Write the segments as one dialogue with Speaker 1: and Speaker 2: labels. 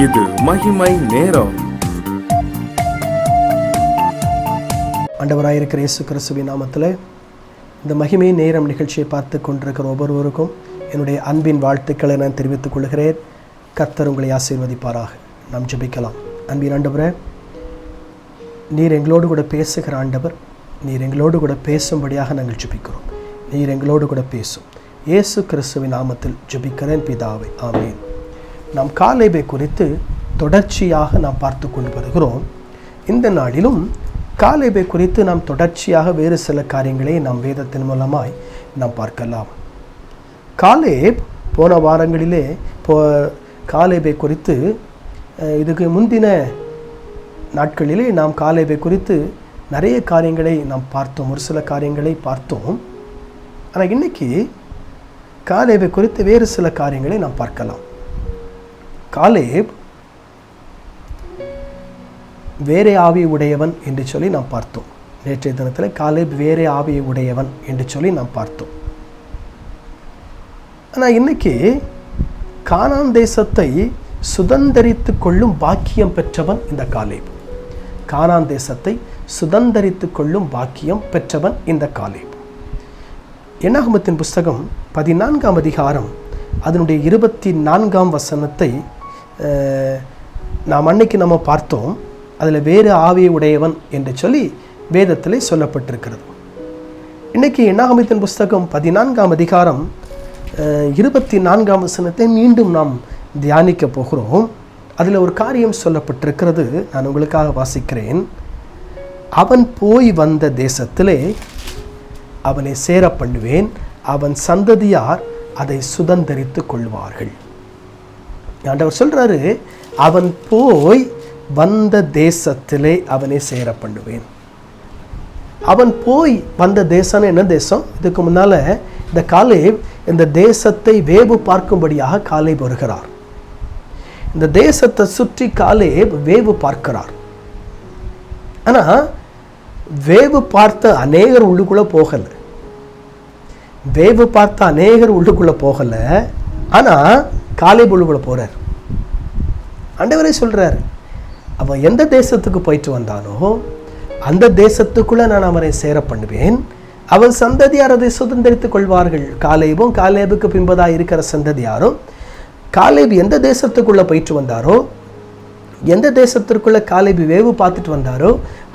Speaker 1: இது மகிமை நேரம்.
Speaker 2: ஆண்டவராயிருக்கிற இயேசு கிறிஸ்துவின் நாமத்தில் இந்த மகிமை நேரம் நிகழ்ச்சியை பார்த்து கொண்டிருக்கிற ஒவ்வொருவருக்கும் என்னுடைய அன்பின் வாழ்த்துக்களை நான் தெரிவித்துக் கொள்கிறேன். கர்த்தர் உங்களை ஆசீர்வதிப்பாராக. நாம் ஜெபிக்கலாம். அன்பின் ஆண்டவரே, நீர் எங்களோடு கூட பேசுகிற ஆண்டவர், நீர் எங்களோடு கூட பேசும்படியாக நாங்கள் ஜெபிக்கிறோம். நீர் எங்களோடு கூட பேசும். இயேசு கிறிஸ்துவின் நாமத்தில் ஜெபிக்கிறேன் பிதாவே, ஆமென். நாம் காலேபை குறித்து தொடர்ச்சியாக நாம் பார்த்து கொண்டு வருகிறோம். இந்த நாளிலும் காலேபை குறித்து நாம் தொடர்ச்சியாக வேறு சில காரியங்களை நாம் வேதத்தின் மூலமாய் நாம் பார்க்கலாம். காலேப் போன வாரங்களிலே காலேபை குறித்து இதுக்கு முந்தின நாட்களிலே நாம் காலேபை குறித்து நிறைய காரியங்களை நாம் பார்த்தோம், ஒரு சில காரியங்களை பார்த்தோம். ஆனால் இன்னைக்கு காலேபை குறித்து வேறு சில காரியங்களை நாம் பார்க்கலாம். காலேப் வேறே ஆவியை உடையவன் என்று சொல்லி நாம் பார்த்தோம். நேற்றைய தினத்தில் காலேப் வேறே ஆவியை உடையவன் என்று சொல்லி நாம் பார்த்தோம். ஆனால் இன்னைக்கு கானான் தேசத்தை சுதந்தரித்து கொள்ளும் பாக்கியம் பெற்றவன் இந்த காலேப். கானான் தேசத்தை சுதந்தரித்து கொள்ளும் பாக்கியம் பெற்றவன் இந்த காலேப். என்னாகமத்தின் புஸ்தகம் 14ஆம் அதிகாரம் அதனுடைய 24ஆம் வசனத்தை நாம் அன்னைக்கு நம்ம பார்த்தோம். அதில் வேறு ஆவியை உடையவன் என்று சொல்லி வேதத்தில் சொல்லப்பட்டிருக்கிறது. இன்றைக்கி என்னாகமத்தின் புஸ்தகம் 14ஆம் அதிகாரம் 24ஆம் வசனத்தை மீண்டும் நாம் தியானிக்க போகிறோம். அதில் ஒரு காரியம் சொல்லப்பட்டிருக்கிறது, நான் உங்களுக்காக வாசிக்கிறேன். அவன் போய் வந்த தேசத்திலே அவனை சேர பண்ணுவேன், அவன் சந்ததியார் அதை சுதந்தரித்து கொள்வார்கள். ஆண்டவர் சொல்றாரு, அவன் போய் வந்த தேசத்திலே அவனை சேர பண்ணுவேன். அவன் போய் வந்த தேசம் என்ன தேசம்? இதுக்கு முன்னால இந்த காலேப் இந்த தேசத்தை வேவு பார்க்கும்படியாக காலேப் வருகிறார். இந்த தேசத்தை சுற்றி காலேப் வேவு பார்க்கிறார். ஆனா வேவு பார்த்த அநேகர் உள்ளுக்குள்ள போகல. வேவு பார்த்த அநேகர் உள்ளுக்குள்ள போகல. ஆனா காலேப் உள்ளுக்குள்ள போறார். ஆண்டவரே சொல்றாரு, அவன் எந்த தேசத்துக்கு போயிட்டு வந்தானோ அந்த தேசத்துக்குள்ள நான் அவனை சேர பண்ணுவேன், அவன் சந்ததியார் அதை சுதந்திரித்துக் கொள்வார்கள். காலேபும் காலேபுக்கு பின்பதாக இருக்கிற சந்ததியாரும் காலேப் எந்த தேசத்துக்குள்ள போயிட்டு வந்தாரோ, எந்த தேசத்திற்குள்ள காலேப் வேவு பார்த்துட்டு வந்தாரோ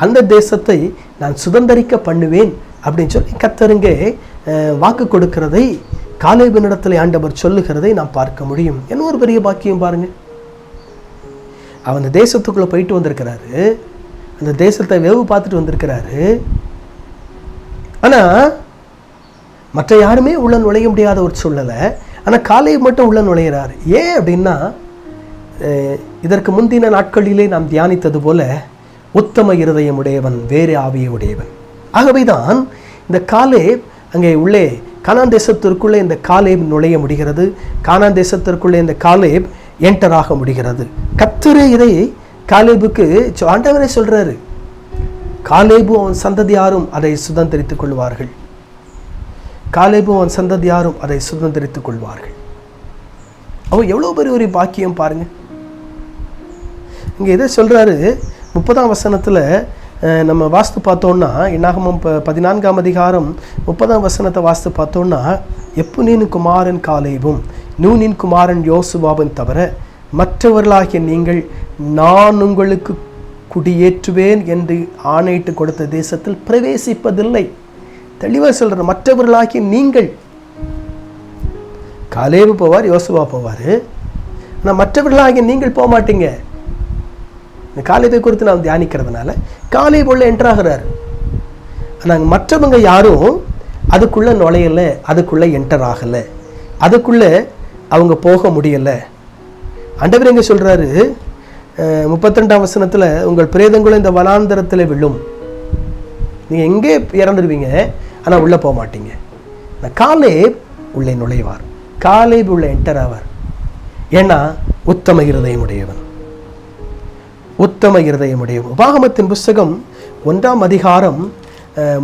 Speaker 2: அந்த தேசத்தை நான் சுதந்தரிக்க பண்ணுவேன் அப்படின்னு சொல்லி கர்த்தருங்கே வாக்கு கொடுக்கிறதை, காலேபினிடத்தில் ஆண்டவர் சொல்லுகிறதை நாம் பார்க்க முடியும். என்ன ஒரு பெரிய பாக்கியம் பாருங்க. அவன் அந்த தேசத்துக்குள்ள போயிட்டு வந்திருக்கிறாரு, அந்த தேசத்தை வேவு பார்த்துட்டு வந்திருக்கிறாரு. ஆனா மற்ற யாருமே உள்ள நுழைய முடியாத ஒரு சூழ்நிலை. ஆனா காலேப் மட்டும் உள்ள நுழையிறாரு. ஏன் அப்படின்னா, இதற்கு முந்தின நாட்களிலே நாம் தியானித்தது போல உத்தம இருதயம் உடையவன், வேறு ஆவியை உடையவன். ஆகவேதான் இந்த காலேப் அங்கே உள்ளே கானான் தேசத்திற்குள்ளே இந்த காலேப் நுழைய முடிகிறது. கானான் தேசத்திற்குள்ளே இந்த காலேப் என்டர் ஆக முடிகிறது. கர்த்தரே இதை காலேபுக்கு ஆண்டவரே சொல்றாரு, காலேபும் அவன் சந்ததியாரும் அதை சுதந்திரித்துக் கொள்வார்கள். காலேபும் அவன் சந்ததியாரும் அதை சுதந்திரித்துக் கொள்வார்கள். அவன் எவ்வளவு பெரிய ஒரு பாக்கியம் பாருங்க. இங்க எதை சொல்றாரு? 30ஆம் வசனத்துல நம்ம வாஸ்து பார்த்தோம்னா, என்னாகமம் 14ஆம் அதிகாரம் 30ஆம் வசனத்தை வாஸ்து பார்த்தோம்னா, எப்புனின் குமாரன் காலேபும் நூனின் குமாரன் யோசுவாவின் தவிர மற்றவர்களாகிய நீங்கள் நான் உங்களுக்கு குடியேற்றுவேன் என்று ஆணையிட்டு கொடுத்த தேசத்தில் பிரவேசிப்பதில்லை. தெளிவாக சொல்ற, மற்றவர்களாகிய நீங்கள். காலேபு போவார், யோசுவா போவார், ஆனால் மற்றவர்களாகிய நீங்கள் போக மாட்டீங்க. இந்த காலேபை குறித்து நாம் தியானிக்கிறதுனால காலேப் உள்ள என்டராகிறார். ஆனால் மற்றவங்க யாரும் அதுக்குள்ள நுழையலை, அதுக்குள்ள என்டர் ஆகலை, அதுக்குள்ள அவங்க போக முடியலை. ஆண்டவர் எங்க சொல்றாரு? 32ஆம் வசனத்துல, உங்கள் பிரேதங்களும் இந்த வனாந்தரத்தில் விழும். நீங்க எங்கே இறந்துடுவீங்க, ஆனா உள்ள போக மாட்டீங்க. காலேப் உள்ளே நுழைவார், காலேப் உள்ள என்டர் ஆவார். ஏன்னா உத்தம இருதயம் உடையவன், உத்தம இருதயம் உடையவன். உபாகமத்தின் புஸ்தகம் 1ஆம் அதிகாரம்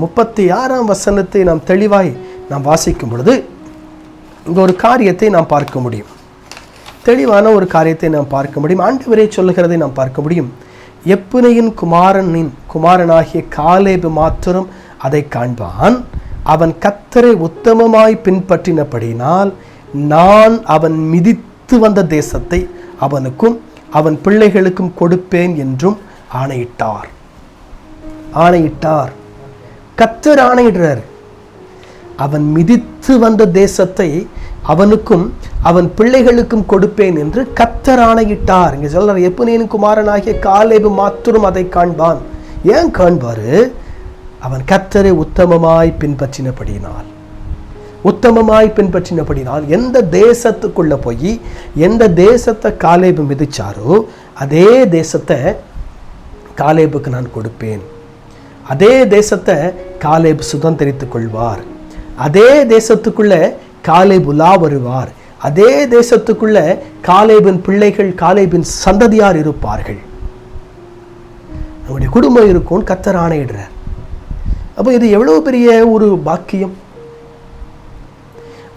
Speaker 2: 36ஆம் வசனத்தை நாம் தெளிவாய் நாம் வாசிக்கும் பொழுது இங்க ஒரு காரியத்தை நாம் பார்க்க முடியும். தெளிவான ஒரு காரியத்தை நாம் பார்க்க முடியும். ஆண்டவரே சொல்லுகிறதை நாம் பார்க்க முடியும். எப்புனையின் குமாரனாகிய காலேபு மாத்திரம் அதை காண்பான். அவன் கர்த்தரை உத்தமமாய் பின்பற்றினபடினால் நான் அவன் மிதித்து வந்த தேசத்தை அவனுக்கும் அவன் பிள்ளைகளுக்கும் கொடுப்பேன் என்றும் ஆணையிட்டார். கர்த்தர் ஆணையிடுறார். அவன் மிதித்து வந்த தேசத்தை அவனுக்கும் அவன் பிள்ளைகளுக்கும் கொடுப்பேன் என்று கர்த்தர் ஆணையிட்டார். இங்க சொல்றார், எப்புனேயின் குமாரனாகிய காலேபு மாத்திரம் அதை காண்பான். ஏன் காண்பாரு? அவன் கர்த்தரை உத்தமமாய் பின்பற்றினபடினால் எந்த தேசத்துக்குள்ள போய் எந்த தேசத்தை காலேபு மிதிச்சாரோ அதே தேசத்தை காலேபுக்கு நான் கொடுப்பேன். அதே தேசத்தை காலேபு சுதந்திரித்துக் கொள்வார். அதே தேசத்துக்குள்ள காலேபு உலா வருவார். அதே தேசத்துக்குள்ள காலேபின் பிள்ளைகள், காலேபின் சந்ததியார் இருப்பார்கள். நம்முடைய குடும்பம் இருக்கும். கர்த்தர் ஆணையிடுறார். அப்போ இது எவ்வளவு பெரிய ஒரு பாக்கியம்.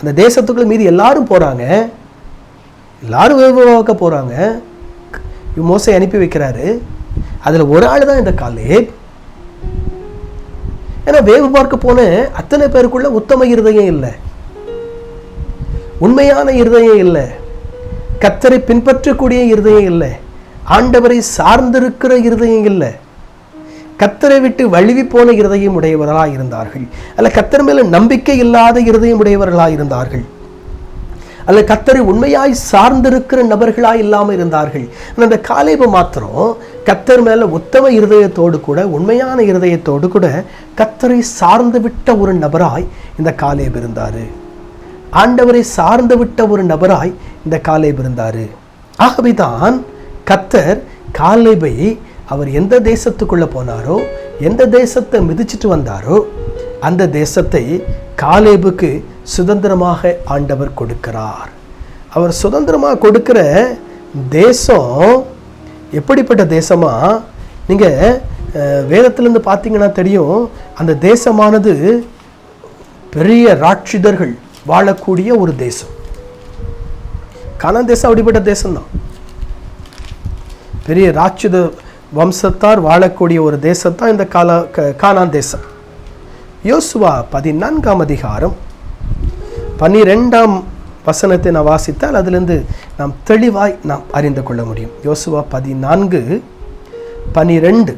Speaker 2: அந்த தேசத்துக்குள்ள மீதி எல்லாரும் போறாங்க, எல்லாரும் வேவுவாக்க போறாங்க. மோசே அனுப்பி வைக்கிறாரு. அதுல ஒரு ஆள் தான் இந்த காலேப். ஏன்னா வேவு பார்க்க போன அத்தனை பேருக்குள்ள உத்தம இருதயம் இல்லை, உண்மையான இருதயம் இல்லை, கர்த்தரை பின்பற்றக்கூடிய இருதயம் இல்லை, ஆண்டவரை சார்ந்திருக்கிற இருதயம் இல்லை, கர்த்தரை விட்டு வழுவி போன இருதயம் உடையவர்களாக இருந்தார்கள். அல்ல கர்த்தர் மேல நம்பிக்கை இல்லாத இருதயம் உடையவர்களாக இருந்தார்கள். அல்ல கர்த்தரை உண்மையாய் சார்ந்திருக்கிற நபர்களாய் இல்லாமல் இருந்தார்கள். அந்த காலேபு மாத்திரம் கர்த்தர் மேல உத்தம இருதயத்தோடு கூட, உண்மையான இருதயத்தோடு கூட கர்த்தரை சார்ந்து விட்ட ஒரு நபராய் இந்த காலேபு இருந்தாரு. ஆண்டவரை சார்ந்து விட்ட ஒரு நபராய் இந்த காலேபு இருந்தாரு. ஆகவேதான் கர்த்தர் காலேபை அவர் எந்த தேசத்துக்குள்ள போனாரோ, எந்த தேசத்தை மிதிச்சிட்டு வந்தாரோ அந்த தேசத்தை காலேபுக்கு சுதந்திரமாக ஆண்டவர் கொடுக்கிறார். அவர் சுதந்திரமாக கொடுக்கிற தேசம் எப்படிப்பட்ட தேசமா? நீங்க வேதத்திலிருந்து பார்த்தீங்கன்னா தெரியும். அந்த தேசமானது பெரிய ராட்சிதர்கள் வாழக்கூடிய ஒரு தேசம். கானான் தேசம் அப்படிப்பட்ட தேசம்தான். பெரிய ராட்சித வம்சத்தார் வாழக்கூடிய ஒரு தேசத்தான் இந்த கானான் தேசம். யோசுவா 14ஆம் அதிகாரம் 12ஆம் வசனத்தை நான் வாசித்தால் அதிலிருந்து நாம் தெளிவாய் நாம் அறிந்து கொள்ள முடியும். யோசுவா 14:12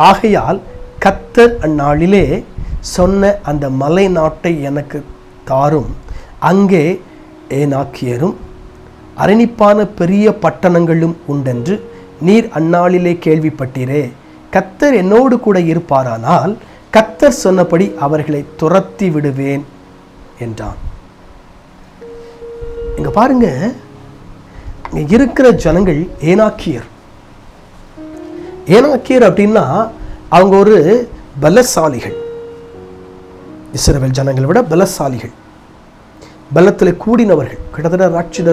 Speaker 2: ஆகையால் கர்த்தர் அந்நாளிலே சொன்ன அந்த மலை நாட்டை எனக்கு தாரும், அங்கே ஏனாக்கியரும் அரணிப்பான பெரிய பட்டணங்களும் உண்டென்று நீர் அந்நாளிலே கேள்விப்பட்டீரே. கர்த்தர் என்னோடு கூட இருப்பாரானால் கர்த்தர் சொன்னபடி அவர்களை துரத்தி விடுவேன் என்றான். இங்க பாருங்க, இங்க இருக்கிற ஜனங்கள் ஏனாக்கியர். ஏனாக்கியர் அப்படின்னா அவங்க ஒரு பலசாலிகள். இஸ்ரவேல் ஜனங்களை விட பலசாலிகள், பலத்தில் கூடினவர்கள், கிட்டத்தட்ட ராட்சித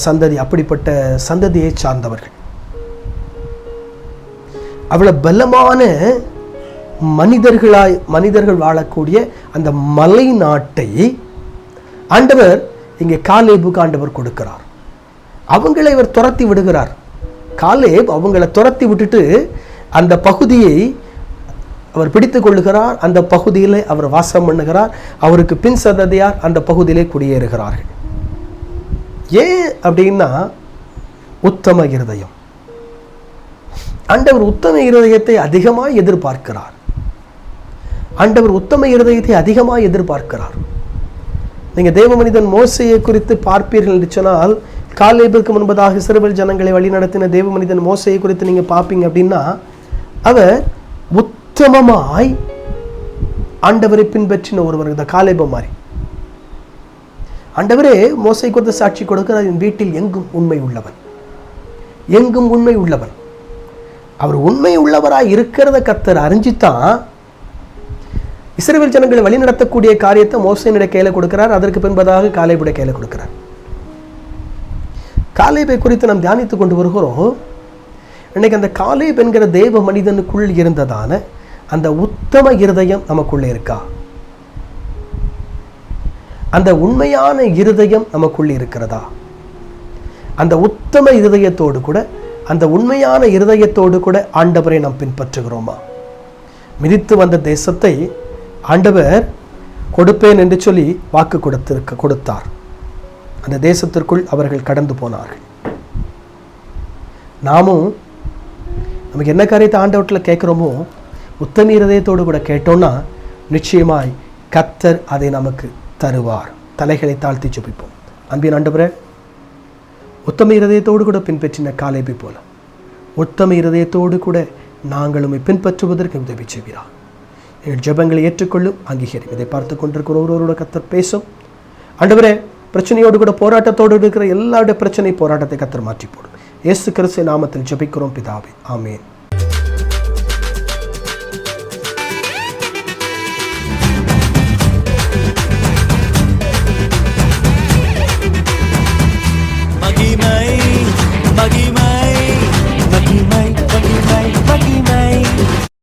Speaker 2: சந்ததி, அப்படிப்பட்ட சந்ததியை சார்ந்தவர்கள். அவ்வளவு பலமான மனிதர்கள் வாழக்கூடிய அந்த மலை நாட்டை ஆண்டவர் இங்கே காலேபுக்கு ஆண்டவர் கொடுக்கிறார். அவங்களை இவர் துரத்தி விடுகிறார். காலேப் அவங்களை துரத்தி விட்டுட்டு அந்த பகுதியை அவர் பிடித்துக் கொள்ளுகிறார். அந்த பகுதியில் அவர் வாசம் பண்ணுகிறார். அவருக்கு பின் சந்ததியார் அந்த பகுதியிலே குடியேறுகிறார்கள். ஏன் அப்படின்னா உத்தம இருதயம். ஆண்டவர் உத்தம இருதயத்தை அதிகமாக எதிர்பார்க்கிறார். ஆண்டவர் உத்தம இருதயத்தை அதிகமாக எதிர்பார்க்கிறார். நீங்க தேவ மனிதன் மோசையை குறித்து பார்ப்பீர்கள் என்று சொன்னால், காலேபுக்கு முன்பதாக இஸ்ரவேல் ஜனங்களை வழிநடத்தின தேவ மனிதன் மோசையை குறித்து நீங்க பார்ப்பீங்க அப்படின்னா, அவர் உத்தமமாய் ஆண்டவரை பின்பற்றின ஒருவர். இந்த காலேபு மாதிரி ஆண்டவரே மோசை குறித்து சாட்சி கொடுக்கிறார், என் வீட்டில் எங்கும் உண்மை உள்ளவன், எங்கும் உண்மை உள்ளவன். அவர் உண்மை உள்ளவராய் இருக்கிறத கர்த்தர் அறிஞ்சுதான் இஸ்ரவேல் ஜனங்களை வழி நடத்தக்கூடிய காரியத்தை மோசையினுடைய கையில கொடுக்கிறார். அதற்கு பின்பதாக காலேபுடைய கையில கொடுக்கிறார். காலேபை குறித்து நாம் தியானித்துக் கொண்டு வருகிறோம். இன்னைக்கு அந்த காலேப் என்கிற தேவ மனிதனுக்குள் இருந்ததான அந்த உத்தம இருதயம் நமக்குள்ளே இருக்கா? அந்த உண்மையான இருதயம் நமக்குள்ளே இருக்கிறதா? அந்த உத்தம இருதயத்தோடு கூட, அந்த உண்மையான இருதயத்தோடு கூட ஆண்டவரை நாம் பின்பற்றுகிறோமா? மிதித்து வந்த தேசத்தை ஆண்டவர் கொடுப்பேன் என்று சொல்லி வாக்கு கொடுத்தார். அந்த தேசத்திற்குள் அவர்கள் கடந்து போனார்கள். நாமும் நமக்கு என்ன காரியத்தை ஆண்டவர்கிட்ட கேட்குறோமோ உத்தம இருதயத்தோடு கூட கேட்டோம்னா நிச்சயமாய் கர்த்தர் அதை நமக்கு தருவார். தலைகளை தாழ்த்தி ஜெபிப்போம். அன்பின் ஆண்டவரே, உத்தம இருதயத்தோடு கூட பின்பற்றின காலேபை போல உத்தம இருதயத்தோடு கூட நாங்களும் பின்பற்றுவதற்கு உதவி செய்கிறார். எங்கள் ஜெபங்களை ஏற்றுக்கொள்ளும், அங்கீகரிக்கும். இதை பார்த்து கொண்டிருக்கிற ஒருவரோட கர்த்தர் பேசும். ஆண்டவரே, பிரச்சனையோடு கூட போராட்டத்தோடு இருக்கிற எல்லாருடைய பிரச்சனை போராட்டத்தை கர்த்தர் மாற்றி போடும். இயேசு கிறிஸ்து நாமத்தில் ஜெபிக்கிறோம் பிதாவே, ஆமென்.